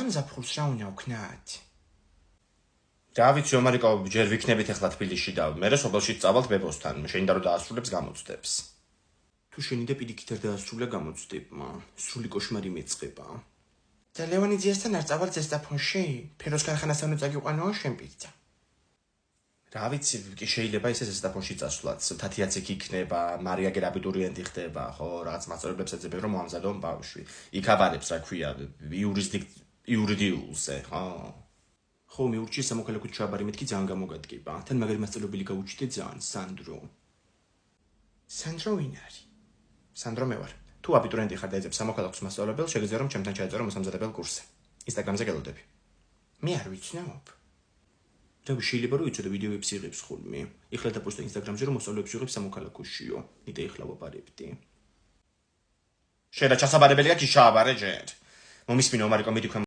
ამ ზაფხულს რა უნდა ვქნათ? რა ვიცი, ომარიკო, ჯერ ვიქნებით ახლა თბილისში და მერე სოფელში წავალთ ბებოსთან. შენიდა რომ დაასრულებს გამოცდებს. თუ შენიდა პირიქით არ დაასრულა გამოცდება, სრული კოშმარი მეწყება. და ლევანიძიასთან არ წავალ ზესტაფონში? ფეროს ქარხანასთან უნდა წაგიყვანო შენ პიცა. რა ვიცი, კი შეიძლება ისე ზესტაფონში წასვლაც. თათიაც იქ იქნება, მარია გერაბიტურიენტი ხდება, ხო, რაღაც მასწავლებლებს ეძებენ რომ მოამზადონ ბავშვი. იქ აბარებს, რა ქვია, იურიდიულზე, ხო? ხო, მიურჩიე სამოქალაქო ჩაბარი მეთქი ძალიან გამოგადგება. თან მაგარი მასწავლებელი გაუჩიდე ძალიან, სანდრო. სანდრო ვინ არის? სანდრო მე ვარ. თუ აბიტურიენტი ხარ და ეძებ სამოქალაქოს მასწავლებელს, შეგიძლია რომ ჩემთან ჩაეწერო მოსამზადებელ კურსზე. ინსტაგრამზე გელოდები. მე არ ვიცნობ. რა შეიძლება რომ იცოდე ვიდეოებს იღებს ხოლმე. ეხლა დაპოსტე ინსტაგრამზე რომ მოსწავლეებს იღებს სამოქალაქოშიო. ნიტე ეხლა ვაპარებდი. შენ რა ჩასაბარებელია კი ჩააბარე ჯერ. მომისმინო ომარიკო მიდი